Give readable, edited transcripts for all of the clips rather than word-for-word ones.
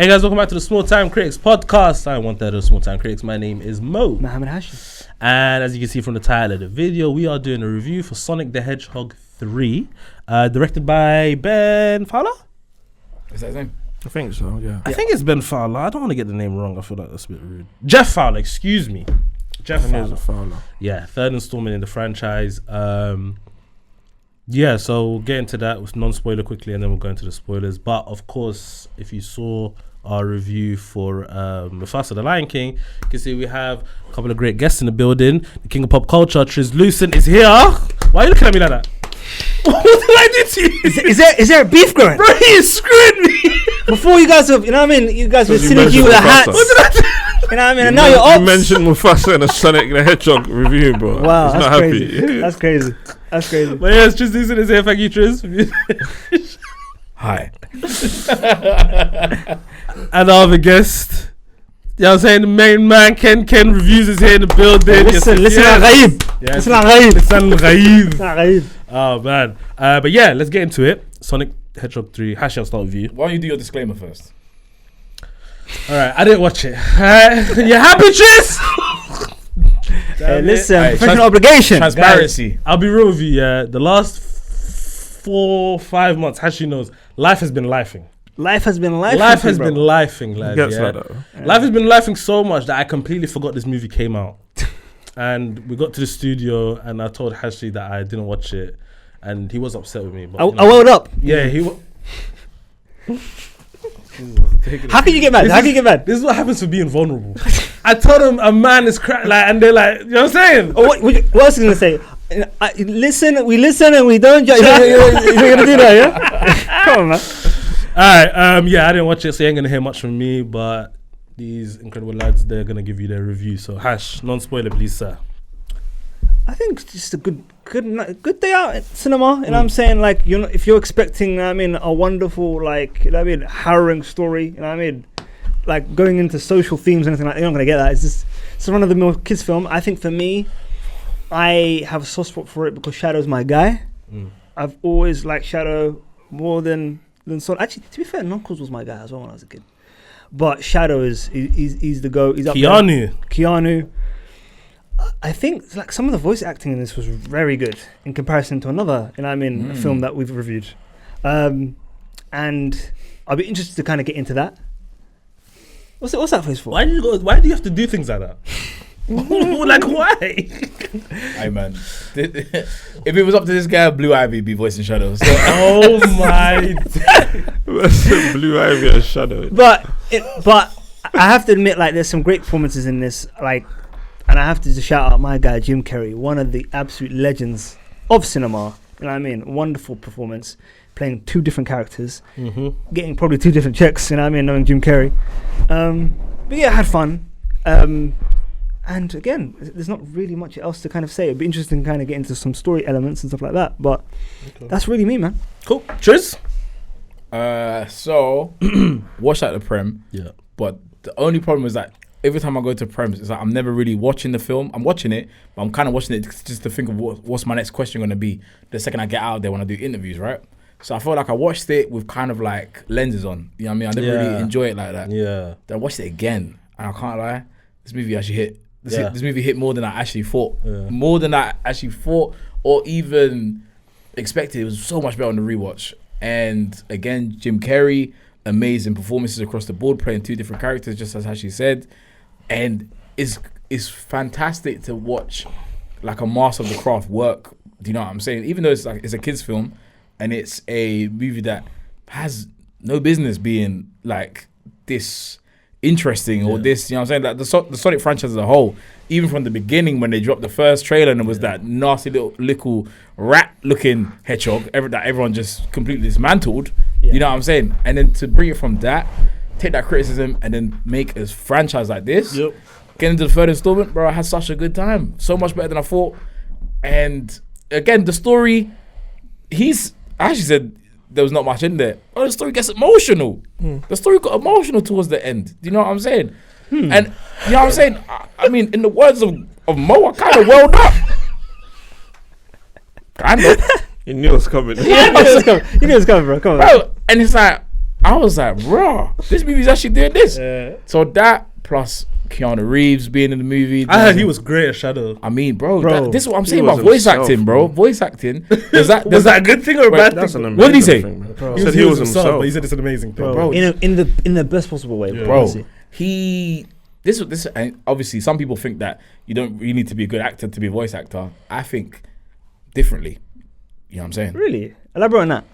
Hey guys, welcome back to the Small Time Critics podcast. I'm one third of the Small Time Critics. My name is Mo. Mohammed Hashi. And as you can see from the title of the video, we are doing a review for Sonic the Hedgehog 3, directed by Ben Fowler. Is that his name? I think so, yeah. I think it's Ben Fowler. I don't want to get the name wrong. I feel like that's a bit rude. Jeff Fowler, excuse me. Jeff Fowler. Yeah, third installment in the franchise. Yeah, so we'll get into that with non-spoiler quickly and then we'll go into the spoilers. But of course, if you saw our review for Mufasa the Lion King, you can see we have a couple of great guests in the building. The king of pop culture, TRIZLUCENT, is here. Why are you looking at me like that? What did I do to you? Is there a beef growing? Bro, he screwed me. Before you guys have, you know what I mean? You guys were sitting here with the hats. What did I do? You know what I mean? And now you're ops. You mentioned Mufasa in a Sonic the Hedgehog review, bro. Wow, He's that's not crazy. happy. That's crazy. That's crazy. But yes, TRIZLUCENT is here. Thank you, Triz. Hi. And our other guest, you know what I'm saying, the main man, KENKEN Reviews, is here in the building. Listen, Ghaib. Yes. Listen, Ghaib. Ghaib. Oh, man. But yeah, let's get into it. Sonic Hedgehog 3. Hashi, I'll start with you. Why don't you do your disclaimer first? All right, I didn't watch it. You happy, Triz? Hey, listen, Hey, professional obligation. Transparency. Guys, I'll be real with you, yeah. The last 4-5 months, Hashi knows, life has been lifing. Life has been life. Life has been lifing, lad. Gets Yeah? like that. Life has been lifing so much that I completely forgot this movie came out. And we got to the studio and I told Hashi that I didn't watch it. And he was upset with me. But, I woke up. Yeah, he was. How can you get mad? How can you get mad? This is what happens for being vulnerable. I told him a man is like, and they're like, you know what I'm saying? Oh, what else are you gonna say? We listen and we don't judge. You're gonna do that, yeah? Come on, man. Alright, yeah, I didn't watch it, so you ain't gonna hear much from me, but these incredible lads, they're gonna give you their review. So Hash, non-spoiler please, sir. I think it's just a good day out at cinema. You know what I'm saying? Like, if you're expecting, I mean, a wonderful, like, you know what I mean, harrowing story, you know what I mean? Like, going into social themes and anything like that, you're not going to get that. It's just, it's one of the more kids' film. I think for me, I have a soft spot for it because Shadow's my guy. I've always liked Shadow more than Sonic. Actually, to be fair, Knuckles was my guy as well when I was a kid. But Shadow he's the go. He's up there. Keanu. I think like some of the voice acting in this was very good in comparison to another, you know what I mean, film that we've reviewed. And I'll be interested to kind of get into that. What's that voice for? Why do you have to do things like that? Like, why? Hey, man. If it was up to this guy, Blue Ivy would be voicing Shadow. So. Oh my. Blue Ivy and Shadow. But I have to admit, like, there's some great performances in this, like, and I have to just shout out my guy Jim Carrey, one of the absolute legends of cinema. You know what I mean? Wonderful performance, playing two different characters, getting probably two different checks. You know what I mean? Knowing Jim Carrey, but yeah, I had fun. And again, there's not really much else to kind of say. It'd be interesting to kind of get into some story elements and stuff like that. But that's really me, man. Cool. Triz? So watched at the Prem. Yeah. But the only problem is that every time I go to Prem, it's like I'm never really watching the film. I'm watching it, but I'm kind of watching it just to think of what's my next question going to be the second I get out there when I do interviews, right? So I felt like I watched it with kind of like lenses on. You know what I mean? I didn't really enjoy it like that. Yeah. Then I watched it again, and I can't lie, this movie actually hit. This movie hit more than I actually thought. Yeah. More than I actually thought or even expected. It was so much better on the rewatch. And again, Jim Carrey, amazing performances across the board, playing two different characters, just as Hashi said. And it's fantastic to watch like a master of the craft work. Do you know what I'm saying? Even though it's a kids film and it's a movie that has no business being like this interesting or this, you know what I'm saying? Like the Sonic franchise as a whole, even from the beginning when they dropped the first trailer and it was that nasty little rat-looking hedgehog that everyone just completely dismantled. You know what I'm saying? And then to bring it from that, take that criticism and then make a franchise like this. Yep. Get into the third installment, bro. I had such a good time. So much better than I thought. And again, the story, I actually said there was not much in there. Oh, the story gets emotional. The story got emotional towards the end. Do you know what I'm saying? And you know what I'm saying? I mean, in the words of Mo, I kind of welled up. Kind of. You knew it was coming. You knew it was coming, bro. Come on. Bro, and it's like, I was like, bro, this movie's actually doing this. Yeah. So that plus Keanu Reeves being in the movie. I heard he was great as Shadow. I mean, bro, Bro, this is what I'm he saying about was voice himself, acting, bro. bro. Voice acting. Does that Was that a good thing or a Wait, bad That's thing? an What did he amazing say? thing, man. Bro. He said he was himself. but he said it's an amazing thing. bro, Bro. in the best possible way, Yeah. bro? honestly. This and obviously some people think that you don't really need to be a good actor to be a voice actor. I think differently. You know what I'm saying? Really, elaborate on that.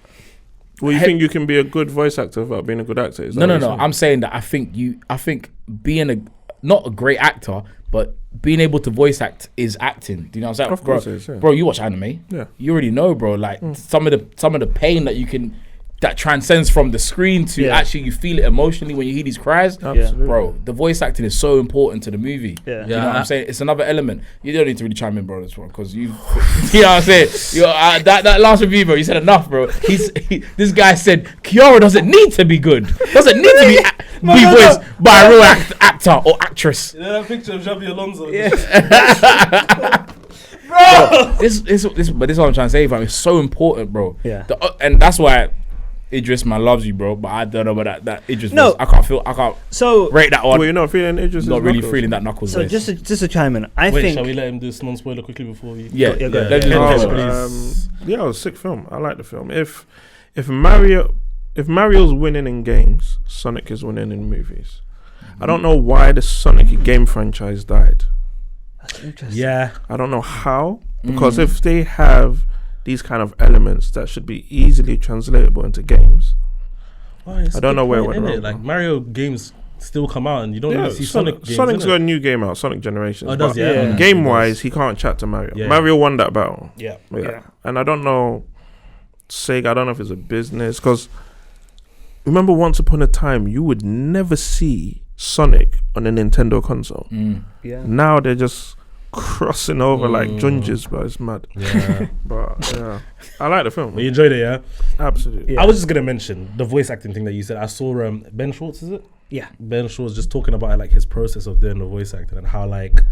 Well, you think you can be a good voice actor without being a good actor? Is that No. what you're saying? I'm saying that I think being not a great actor, but being able to voice act is acting. Do you know what I'm saying? Of course bro, it is, yeah. bro, you watch anime. Yeah. You already know, bro. Like some of the pain that transcends from the screen to Yeah. actually you feel it emotionally when you hear these cries. Absolutely. Bro, the voice acting is so important to the movie. Yeah. You know what I'm saying? It's another element. You don't need to really chime in, bro, this one, because you know what I'm saying? That last review, bro, you said enough, bro. This guy said, Kiara doesn't need to be good. Doesn't need to be voiced by a real actor or actress. You know that picture of Xabi Alonso? Bro, this is what I'm trying to say, fam. It's so important, bro. Yeah. And that's why Idris, man, loves you, bro. But I don't know about that Idris. No. voice. I can't So rate that one. Well, you're not feeling Idris' Not really knuckles? feeling that knuckles. so voice. just to chime in, I Wait, think shall we let him do this non-spoiler quickly before we? yeah, Yeah, go ahead. let's Yeah, just- yeah. Oh, yeah, it was a sick film. I like the film. If Mario's winning in games, Sonic is winning in movies. I don't know why the Sonic game franchise died. that's interesting. Yeah. I don't know how, because if they have these kind of elements that should be easily translatable into games, Oh, it's I a don't good know where it point, went innit? wrong, Like Mario games still come out and you don't yeah, really see Sonic games. Sonic's innit? got a new game out, Sonic Generations. Oh, it does, but yeah. Yeah. game wise, he can't chat to Mario. Yeah. Mario won that battle. Yeah. Yeah. And I don't know, Sega, I don't know if it's a business, because remember once upon a time, you would never see Sonic on a Nintendo console. Yeah. Now they're just crossing over like junges, but it's mad. Yeah. But yeah, I like the film. But you enjoyed it, yeah? Absolutely. Yeah. I was just gonna mention the voice acting thing that you said. I saw Ben Schwartz, is it? Yeah. Ben Schwartz just talking about like his process of doing the voice acting and how like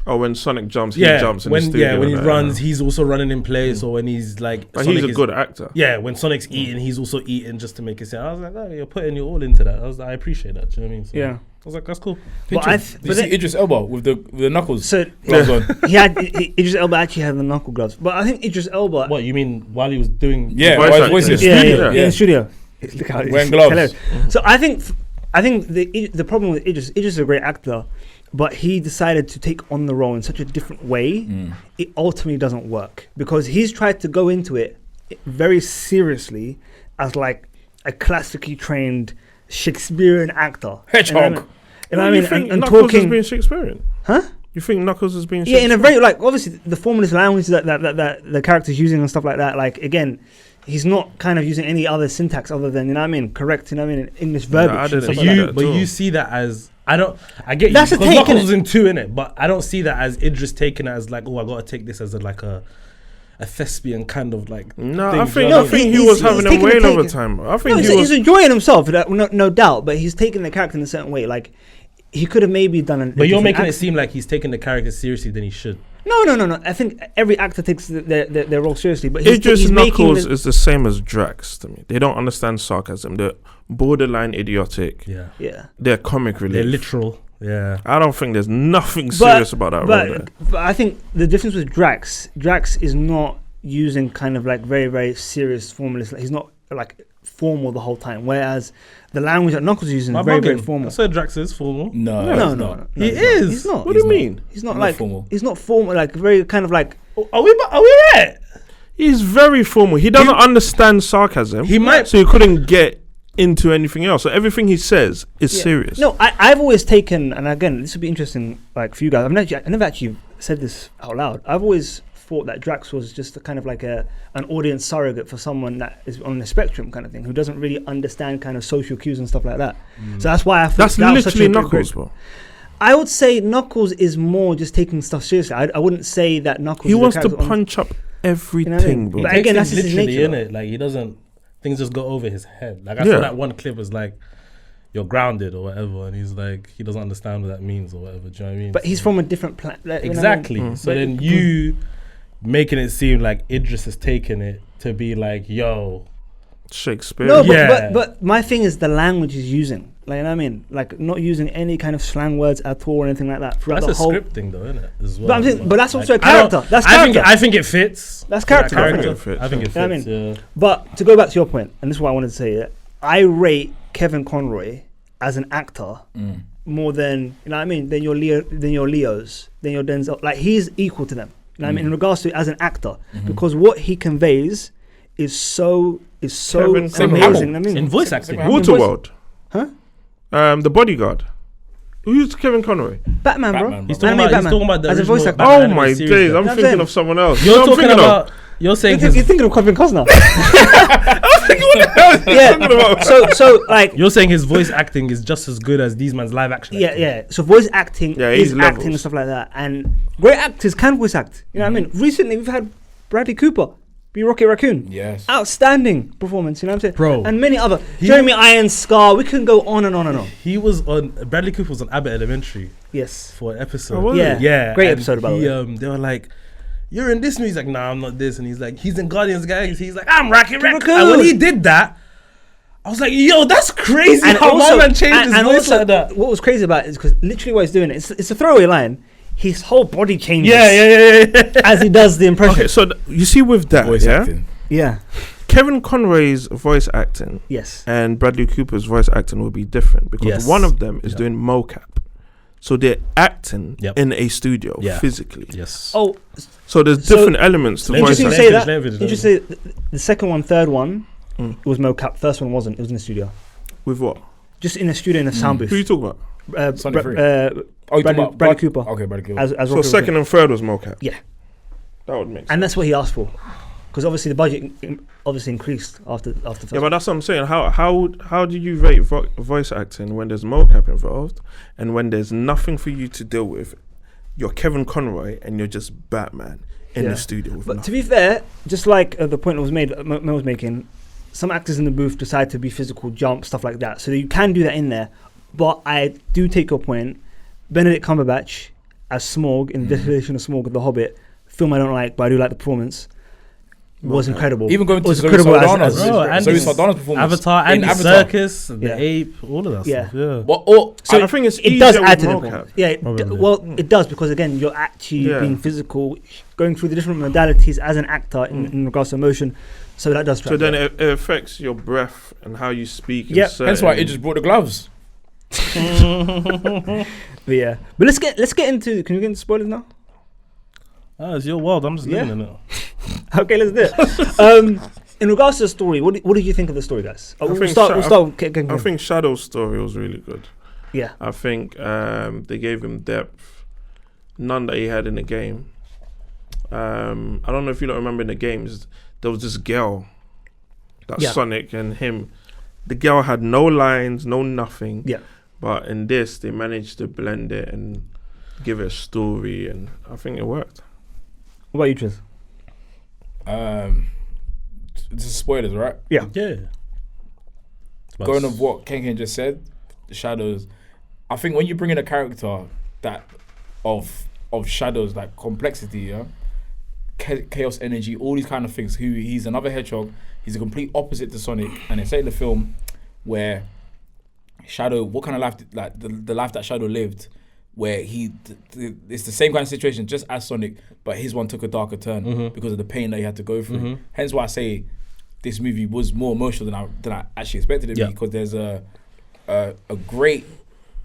Oh, when Sonic jumps, he yeah, jumps in when the studio. when he and runs, he's also running in place, or when he's like, But Sonic he's a is- good actor. Yeah, when Sonic's eating, he's also eating just to make it sound. I was like, oh, you're putting your all into that. I appreciate that. Do you know what I mean? So Yeah. I was like, that's cool. But Did you see Idris Elba with the knuckles? So gloves on? Idris Elba actually had the knuckle gloves, but I think Idris Elba. What you mean while he was doing? Yeah, voice voice acting. voice in the Yeah, studio. in the studio. Look how Wearing it's gloves. hilarious. So I think the problem with Idris is a great actor, but he decided to take on the role in such a different way. It ultimately doesn't work because he's tried to go into it very seriously as like a classically trained Shakespearean actor. Hedgehog. You know what I You mean? think And Knuckles talking, has been Shakespearean? huh? You think Knuckles has been Yeah, Shakespearean? in a very like obviously the formalist language that the character's using and stuff like that. Like again, he's not kind of using any other syntax other than correct. English verbiage. I and didn't stuff But like you that. but you see that as I get That's you a because take, Knuckles innit? was in two in it, but I don't see that as Idris taking it as like, oh, I gotta take this as a thespian kind of like. No, thing, I do think you know I what I think mean? he he's- was he's having a taking the whale take. over time. I No, think he's, he he's was. enjoying himself, no doubt. But he's taking the character in a certain way. Like he could have maybe done a But you're different making it act- seem like he's taking the character seriously than he should. No. I think every actor takes their role seriously. But Idris he's making Knuckles the, is the same as Drax to me. They don't understand sarcasm. They're borderline idiotic. Yeah, yeah. They're comic relief. they're literal. Yeah, I don't think there's nothing serious about that role there. But I think the difference with Drax is not using kind of like very, very serious formalist. He's not like formal the whole time. Whereas the language that Knuckles is using My is very, very bugging. formal. I said Drax is formal. No, No. He he's is. Not. He's not. What do you He's mean? He's not Not like formal. He's not formal. Like very kind of like. Are we right? He's very formal. He doesn't understand sarcasm. He might. So he couldn't get into anything else. So everything he says is Yeah. serious. No, I've always taken, and again, this would be interesting, like for you guys. I never actually said this out loud. I've always thought that Drax was just a kind of like an audience surrogate for someone that is on the spectrum kind of thing, who doesn't really understand kind of social cues and stuff like that. So that's why I thought That's that was such literally a Knuckles, bro. I would say Knuckles is more just taking stuff seriously. I wouldn't say that Knuckles. He is a wants to character on- punch up everything, You know what I mean? bro. But Takes again, it that's just his literally nature, in it. Like he doesn't. Things just go over his head. Like I Yeah. saw that one clip was like, "You're grounded" or whatever, and he's like, he doesn't understand what that means or whatever. Do you know what I mean? But he's from a different planet. exactly. So But- then you making it seem like Idris is taking it to be like, yo, Shakespeare. No, Yeah. but my thing is the language he's using. Like, you know what I mean? Like, not using any kind of slang words at all or anything like that throughout That's the a whole. script thing, though, isn't it? As well. But, I'm saying, but that's also Like, a character. That's character. I think it fits. That's character. That I think it fits, I think it You know what I fits. mean? Yeah. But to go back to your point, and this is what I wanted to say, yeah, I rate Kevin Conroy as an actor more than, you know what I mean, than your Leos, than your Denzel. Like, he's equal to them. You know what I mean? In regards to as an actor, because what he conveys is so Kevin amazing. Conroy. You know what I mean? In voice acting. Waterworld. Huh? The Bodyguard. Who's Kevin Conroy? Batman, bro. Batman, bro. He's talking about the as a original voice actor. Batman Oh animated my series days! though. I'm That's thinking it. of someone else. You're No, I'm talking thinking about. You're saying You're his. thinking of Kevin Costner. of. Yeah. So like. You're saying his voice acting is just as good as these man's live action. Yeah, acting. yeah. So voice acting Yeah, is he's acting levels. and stuff like that. And great actors can voice act. You know what I mean? Recently, we've had Bradley Cooper be Rocket Raccoon. Yes. Outstanding performance, you know what I'm saying? Bro. And many other. Jeremy Irons, Scar, we can go on and on and on. He was on. Bradley Cooper was on Abbott Elementary Yes. for an episode. Oh, was Yeah. he? Yeah, Great and episode, by the way. They were like, "You're in this movie." He's like, "Nah, I'm not this." And he's like, "He's in Guardians of the Galaxy." He's like, "I'm Rocket Raccoon." And when he did that, I was like, "Yo, that's crazy!" And how also, my man changed his and voice also like that. what was crazy about it is because literally what he's doing, it's a throwaway line. His whole body changes Yeah. as he does the impression. Okay, so you see with that, Voice yeah, acting. Yeah. Kevin Conroy's voice acting Yes. and Bradley Cooper's voice acting will be different because Yes. one of them is Yeah. doing mocap, so they're acting Yep. in a studio Yeah. physically. Yes. Oh, So there's So, different elements to voice interesting you acting. say Let that. him finish. Interesting you say the second one, third one, Mm. it was mocap. First one wasn't. It was in the studio. With what? Just in a studio in a sound booth. Who you talking about? Sonic Free. Bradley Oh, you talking about Bradley Cooper. Okay, Bradley Cooper. As So Rocket second and third was mocap. Yeah. That would make sense. and that's what he asked for, because obviously the budget obviously increased after first. Yeah, but that's what I'm saying. How do you rate voice acting when there's mocap involved and when there's nothing for you to deal with? You're Kevin Conroy and you're just Batman in Yeah. the studio. With But nothing. to be fair, just like the point that was made, Mo was making, some actors in the booth decide to be physical, jump, stuff like that. So you can do that in there. But I do take your point. Benedict Cumberbatch as Smaug in Desolation of Smaug of The Hobbit, film I don't like, but I do like the performance, was incredible. Even going to was Zoe incredible Saldana's, as- Bro, and Zoe his Saldana's performance Avatar in and the Avatar. circus, and Yeah. the ape, all of that Yeah. stuff. Yeah. So I think it's it does easier add with to the mocap. point. Yeah, Probably. well, it does because again, you're actually Yeah. being physical, going through the different modalities as an actor in regards to emotion. So that does. So then translate. it affects your breath and how you speak. in Yeah, That's why certain- it just brought the gloves. But yeah, but let's get into. Can we get into spoilers now? It's your world. I'm just Yeah. living in it. Okay, let's do it. In regards to the story, what did you think of the story, guys? I We'll think start. Sha- We'll start with Kenken. I think Shadow's story was really good. Yeah. I think they gave him depth, none that he had in the game. I don't know if you don't remember in the games, there was this girl, that Yeah. Sonic and him. The girl had no lines, no nothing. Yeah. But in this, they managed to blend it and give it a story, and I think it worked. What about you, Triz? This is spoilers, right? Yeah. Yeah. Going off what KENKEN just said, the Shadows. I think when you bring in a character that of Shadows, like complexity, yeah, chaos energy, all these kind of things. He's another hedgehog. He's a complete opposite to Sonic, and they say in the film where Shadow, what kind of life, like the life that Shadow lived, where it's the same kind of situation just as Sonic, but his one took a darker turn because of the pain that he had to go through. Hence why I say this movie was more emotional than I actually expected it to be, because there's a great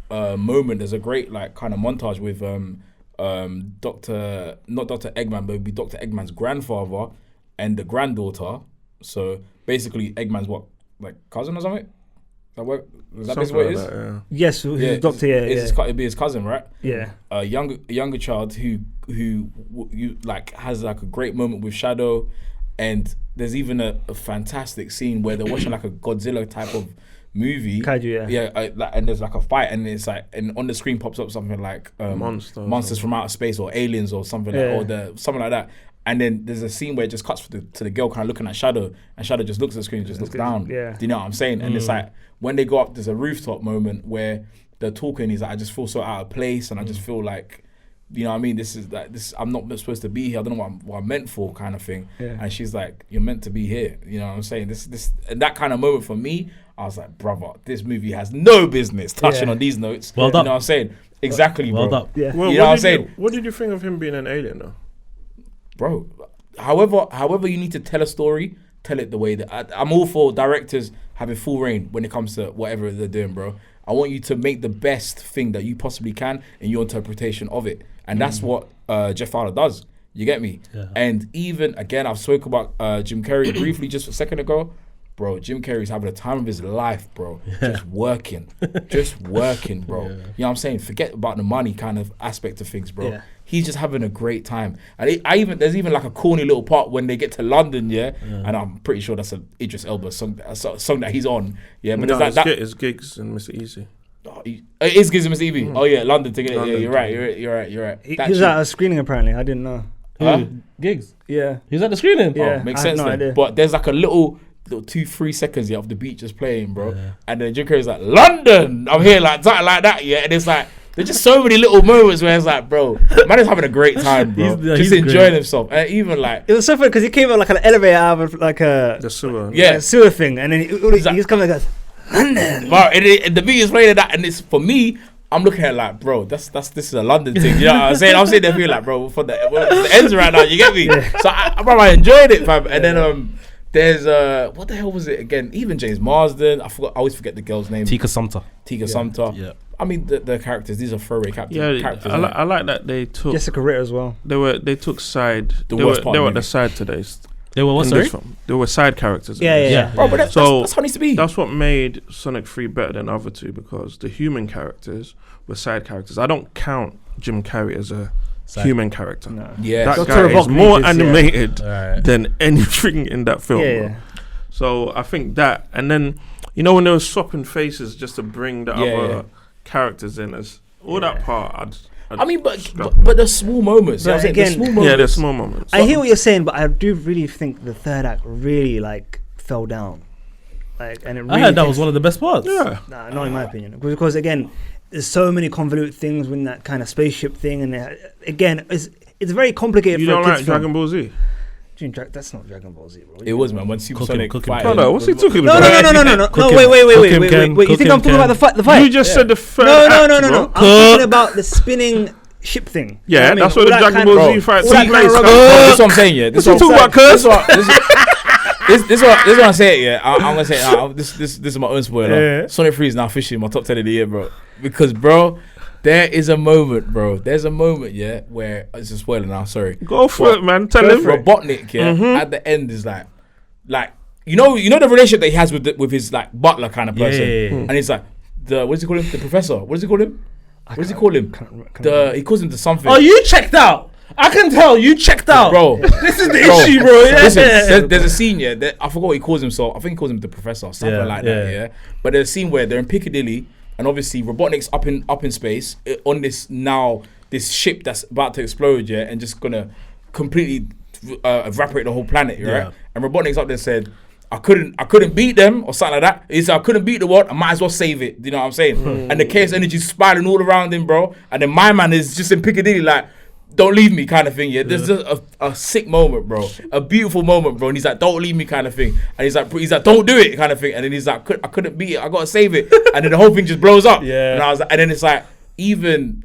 moment. There's a great like kind of montage with not Dr. Eggman, but it'd be Dr. Eggman's grandfather and the granddaughter. So basically, Eggman's what, like cousin or something? Is that basically what it is? Like that, yeah. Yes, his doctor. Yeah, It'd be his cousin, right? yeah. A younger child who you like has like a great moment with Shadow, and there's even a fantastic scene where they're watching like a Godzilla type of movie. Kaiju, yeah. And there's like a fight, and it's like, and on the screen pops up something like monsters from outer space or aliens or something something like that. And then there's a scene where it just cuts to the girl kind of looking at Shadow, and Shadow just looks at the screen and just looks down. Yeah. Do you know what I'm saying? And it's like when they go up, there's a rooftop moment where they're talking. He's like, I just feel so out of place, and I just feel like you know what I mean? This is like this. I'm not supposed to be here. I don't know what I'm meant for, kind of thing. Yeah. And she's like, you're meant to be here. You know what I'm saying? This and that kind of moment for me, I was like, brother, this movie has no business touching Yeah. on these notes. Well you done. know what I'm saying? Exactly, Well bro. done. Yeah. Well, You know what I'm saying? What did you think of him being an alien, though? Bro, however you need to tell a story, tell it the way that I'm all for directors having full reign when it comes to whatever they're doing, bro. I want you to make the best thing that you possibly can in your interpretation of it, and that's what Jeff Fowler does. You get me? Yeah. And even again, I've spoken about Jim Carrey briefly just a second ago. Bro, Jim Carrey's having the time of his life, bro. Just working, bro. You know what I'm saying? Forget about the money kind of aspect of things, bro. Yeah. He's just having a great time. And there's even like a corny little part when they get to London, and I'm pretty sure that's an Idris Elba song, a song that he's on. Yeah, but No, there's like that. it's Gigs and Mr. Easy. It is Giz and Mr. Evie. Oh yeah, London ticket. Yeah, London you're right. He That was shit- at a screening apparently. I didn't know. Huh? Gigs. Yeah. He was at the screening. Yeah. Oh, makes I had sense no then. idea. But there's like a little 2-3 seconds of the beat just playing, bro. And then Jim Carrey's like, London, I'm here, like something like that, yeah. And it's like there's just so many little moments where it's like, bro, man is having a great time, bro. He's just enjoying great. himself. And even like, It was so funny because he came out like an elevator out of like a The sewer. yeah, sewer thing, and then Exactly. he's coming like, London. bro, and the beat is playing that, and it's for me. I'm looking at it like, bro, this is a London thing. You know what I'm saying? I'm sitting there feeling like, bro, for the ends right now. You get me? So I enjoyed it, fam. And then there's what the hell was it again? Even James Marsden. I always forget the girl's name. Tika Sumter. Sumter. Yeah. I mean the characters. These are throwaway characters. Yeah, I like that they took. Jessica Ritter as well. They took side. The They worst were part they of were the the movie. side today. They were what, in sorry? this film. They were side characters. in Yeah, this. yeah. Bro, but that's So- how it needs to be. That's what made Sonic 3 better than the other two, because the human characters were side characters. I don't count Jim Carrey as a human character. No. Yeah. That Dr. guy is Robotnik more is, yeah. animated Alright. than anything in that film. Yeah, bro. yeah. So I think that, and then you know when they were swapping faces just to bring the Yeah, other yeah. characters in, as all that part. I mean, but scrap. the small moments. You know what I'm saying? But The again- small Yeah, moments. there's small moments. I hear what you're saying, but I do really think the third act really like fell down. Like, and it really I heard that was one of the best parts. Yeah. Nah, not in my opinion. Because again, there's so many convoluted things with that kind of spaceship thing, and again, it's very complicated. You for don't a like kid's Dragon film. Ball Z? That's not Dragon Ball Z, bro. It was, man. When Supersonic cooking. fighting. No, no. What's he talking No, about? no. Cook him. Wait. Cook him, You Ken. think Cook I'm him, talking about Ken. the fight? You just said the third No. act, bro. I'm talking about the spinning ship thing. Yeah, You know what I that's mean? what the All that Dragon kind Ball of- Z fight all that takes kind of place. rubbish. This is what I'm saying, yeah. This What you talking about, cuz? This is what I'm saying, yeah. I'm gonna say this is my own spoiler. Yeah. Sonic 3 is now officially my top 10 of the year, bro. Because, bro, there is a moment, bro. There's a moment, yeah, where it's a spoiler now. Sorry. Go for it, man. Tell him. Robotnik, yeah, at the end is like you know the relationship that he has with his like butler kind of person, Yeah. and he's like what does he call him? The professor. What does he call him? What does he call him? He calls him the something. Oh, you checked out. I can tell you checked out, Bro, This is the Bro, issue, bro. Yeah. Listen, there's a scene, yeah. I forgot what he calls himself. I think he calls him the professor, something Yeah, like that, yeah. yeah. But there's a scene where they're in Piccadilly, and obviously Robotnik's up in space on this ship that's about to explode, yeah, and just gonna completely evaporate the whole planet, right? Yeah. And Robotnik's up there said, I couldn't beat them or something like that. He said I couldn't beat the world. I might as well save it. You know what I'm saying? And the chaos energy's spiraling all around him, bro. And then my man is just in Piccadilly like, don't leave me kind of thing, yeah. There's just a sick moment, bro. A beautiful moment, bro. And he's like, don't leave me kind of thing. And he's like, don't do it kind of thing. And then he's like, I couldn't beat it. I gotta save it. And then the whole thing just blows up. Yeah. And I was like, and then it's like, even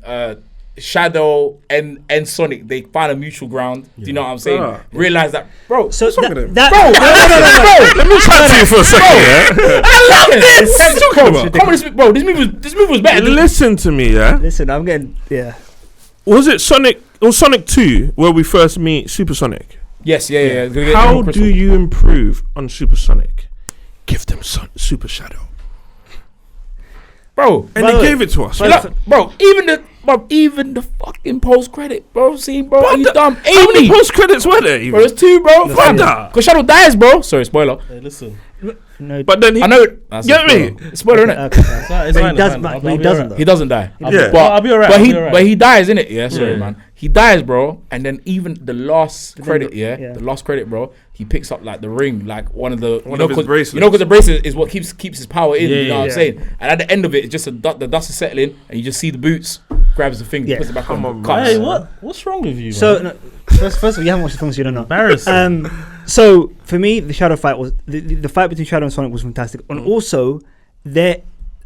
Shadow and Sonic, they find a mutual ground. Do you know what I'm saying? Ah. Realize that, bro. So What's wrong with him? that Bro, Let me chat to you for a second, yeah? I love this. What you talking about? Come on, bro. This movie was better. Than Listen to me, yeah? Listen, I'm getting Was it Sonic 2 where we first meet Supersonic? yes, yeah. How do you improve on Supersonic? Give them Super Shadow. bro? And they gave it to us. Bro, even the fucking post credit, bro. See, bro, But he's the- dumb. How many 80. post credits were there? Bro, there's 2, bro. Brother. Because Shadow dies, bro. Sorry, spoiler. Hey, listen. No, But then he, I know. That's Get a me? spoiler. Spoiler, innit? okay. It's But fine, he it's does, fine. but I'll he be doesn't. alright. though. He doesn't die. Yeah. But I'll be alright. But I'll he be alright. but he dies, innit? Yeah, sorry, Yeah. man. He dies, bro. And then even the last then credit, the- yeah, yeah. the last credit, bro. He picks up like the ring, like one of the One of his bracelets. You know, because the bracelet is what keeps his power in. Yeah, you know yeah, what I'm yeah. saying? And at the end of it, it's just the dust is settling, and you just see the boots, grabs the thing, Yeah. puts it back Come on. on, cuts. Hey, what's wrong with you? So man? no, first of all, you haven't watched the film, so you don't know. Embarrassing. So for me, the Shadow fight was the fight between Shadow and Sonic was fantastic, and also the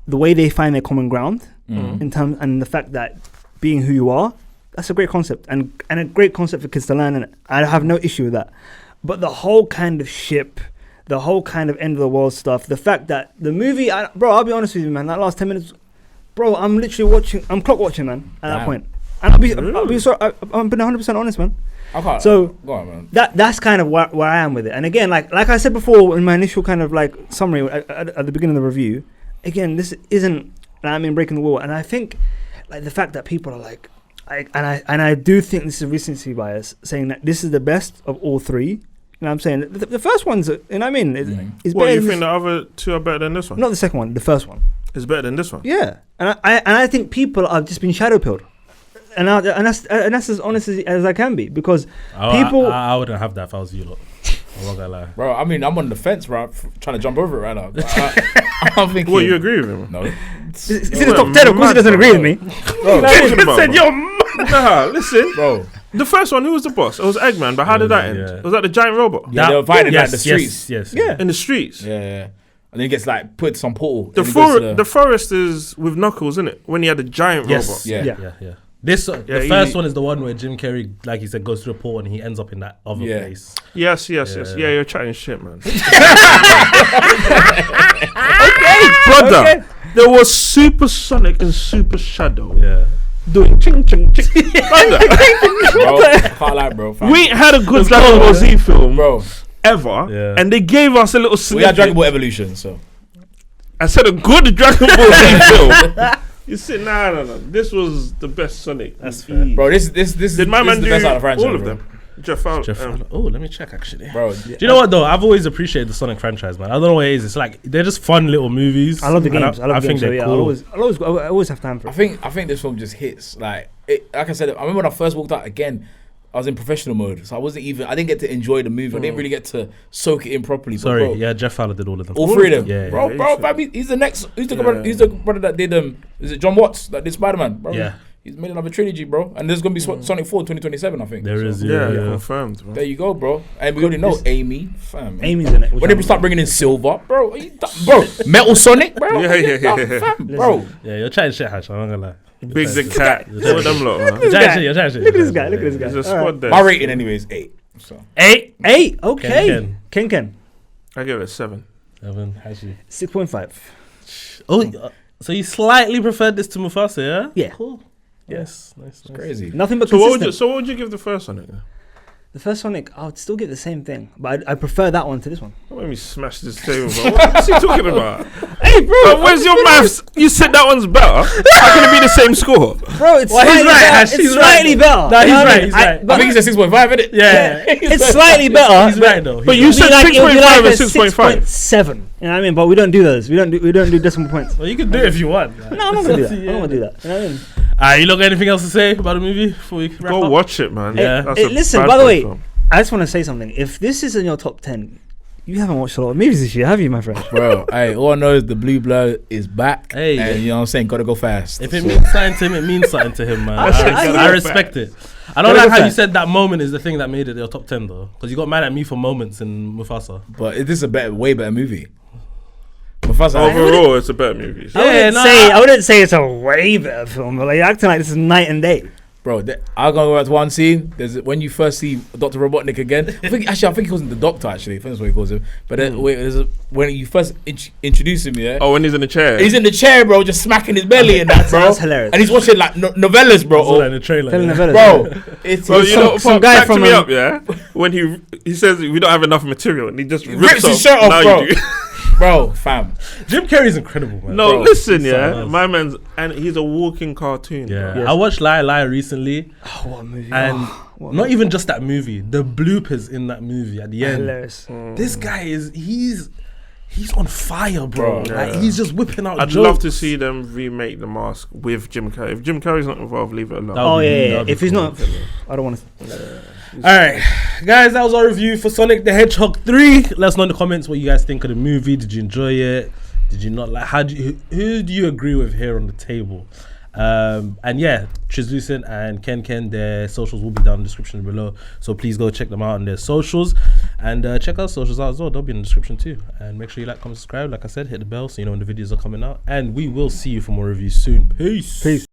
way they find their common ground in terms, and the fact that being who you are, that's a great concept, and a great concept for kids to learn. And I have no issue with that. But the whole kind of ship, the whole kind of end of the world stuff, the fact that the movie, bro, I'll be honest with you, man. That last 10 minutes, bro, I'm literally watching. I'm clock watching, man. At that Damn. point, and I'll be sorry. I'm being 100% honest, man. I can't. So- go on, man. That's kind of where I am with it. And again, like I said before in my initial kind of like summary at the beginning of the review, again, this isn't breaking the wall. And I think like the fact that people are like, I do think this is recency bias, saying that this is the best of all three. You know what I'm saying? The first one's, you know what I mean? Is what, better you than think the other two are better than this one? not the second one, the first one. It's better than this one. Yeah. And I think people have just been shadow pilled. And that's as honest as I can be, because people. I wouldn't have that if I was you lot. I'm not gonna lie. Bro, I mean, I'm on the fence, bro, trying to jump over it right now. But I'm thinking. Well, you agree with him? No. It's in the top 10, of course he doesn't agree with me. Bro, Said, yo, nah, listen. bro. The first one, who was the boss? It was Eggman, but how did that end? Yeah. Was that the giant robot? Yeah, they were fighting like the streets. Yes. Yeah. In the streets? Yeah, yeah. And then he gets like put to some portal. The, and he goes to the forest is with Knuckles, isn't it? When he had the giant Yes. robot. Yeah. Yeah. This the he- first one is the one where Jim Carrey, like he said, goes through a portal and he ends up in that other Yeah. place. Yes. Yeah. Yeah, you're chatting shit, man. Brother, there was Super Sonic and Super Shadow Yeah. doing ching ching ching. Brother, Bro, I can't lie, bro. Fam. we ain't had a good Dragon Ball Z film Bro, ever, Yeah. and they gave us a little we snippet. had Dragon Ball Evolution, so. I said a good Dragon Ball Z film. You said no. This was the best Sonic. That's fair. Bro, this Did my this man is the do best out of the franchise, all of bro. them? Jeff Fowler. Oh, let me check actually. Bro, Do you know what though? I've always appreciated the Sonic franchise, man. I don't know what it is. It's like they're just fun little movies. I love the And games. I love the think games. So they're yeah, cool. I always have time for I it. think this film just hits like I said. I remember when I first walked out again. I was in professional mode, so I didn't get to enjoy the movie. I didn't really get to soak it in properly. But Sorry, bro, yeah, Jeff Fowler did all of them. all three of them. Yeah, bro, yeah, bro, fam, he's the next. Who's the brother that did is it John Watts that did Spider-Man? Bro, Yeah. he's made another trilogy, bro. And there's gonna be Sonic 4 2027, I think. There So, is, Yeah, yeah. confirmed. Bro. There you go, bro. And we already know Amy, fam. Amy's in it. which When they I'm- start bringing in Silver, bro, bro, Metal Sonic, bro. Yeah. Fam, bro. Yeah, you're trying shit, Hash. I'm not gonna lie. Big the cat. All of them lot, man. You're trying shit. You're trying shit. Look at this guy. Look at this guy. There's a All right. squad there. My rating anyway is 8. So 8. 8. Okay. Ken. Ken. I give it a 7. 7. Hashi. 6.5. Oh, so you slightly preferred this to Mufasa, yeah? Yeah. Cool. Yes. Nice. crazy. Nothing but So consistent. what would you give the first Sonic? The first Sonic, I would still give the same thing, but I prefer that one to this one. Don't make me smash this table, bro. What's he talking about? Hey, bro. Where's your maths? You said that one's better. How can it be the same score? Bro, it's Well, he's slightly right, better. Ash, It's he's slightly right. better. No, You he's know what I right, mean? he's right. but I think he said 6.5, innit? Yeah. it's slightly better. He's right though. But you said It'd be 6.5 a and 6.5. 6.7. You know what I mean? But we don't do those. We don't do decimal points. Well, you can do it if you want. No, I'm not gonna do that. I'm not gonna do that. You know what I mean? You look, anything else to say about the movie before we wrap Go up? watch it, man. Yeah. That's Hey, a listen, bad by the boy way, film. I just want to say something. If this is in your top 10, you haven't watched a lot of movies this year, have you, my friend? Bro, hey, all I know is the blue blood is back. Hey. And you know what I'm saying? Gotta go fast. If it So- means something to him, it means something to him, man. I respect it. I don't Gotta like go how you fast. said that moment is the thing that made it your top 10 though, because you got mad at me for moments in Mufasa. But this is a way better movie. Mufasa. Overall, it's a better movie. I wouldn't say it's a way better film, but like, you're acting like this is night and day. Bro, I'll go back to one scene. There's when you first see Dr. Robotnik again. I think he calls him the Doctor. Actually, I think that's what he calls him. But then when you first introduce him, yeah. Oh, when he's in the chair. He's in the chair, bro, just smacking his belly and that, bro. That's hilarious. And he's watching like novellas, bro. All in the trailer. Telenovelas. Bro, it's Bro, you know, some guy back from, to me up, yeah. When he says we don't have enough material, and he just rips his shirt off, Now bro. you do. bro, fam. Jim Carrey's incredible, man. No, Bro, listen, he's yeah. something else. My man's and he's a walking cartoon. Yeah, bro. Yes. I watched Lie Lie recently, Oh, what a movie. and what a not movie. even just that movie, the bloopers in that movie at the end. Hilarious. This guy is he's on fire, bro. Bro, Like yeah. he's just whipping out. I'd jokes. love to see them remake The Mask with Jim Carrey. If Jim Carrey's not involved, leave it alone. That would Oh be- yeah, that'd be if he's cool. not, I don't want to. All right, guys, that was our review for Sonic the Hedgehog 3. Let us know in the comments what you guys think of the movie. Did you enjoy it? Did you not like? Who do you agree with here on the table? And yeah, TRIZLUCENT and KENKEN, their socials will be down in the description below. So please go check them out on their socials, and check our socials out as well. They'll be in the description too. And make sure you like, comment, subscribe. Like I said, hit the bell so you know when the videos are coming out. And we will see you for more reviews soon. Peace.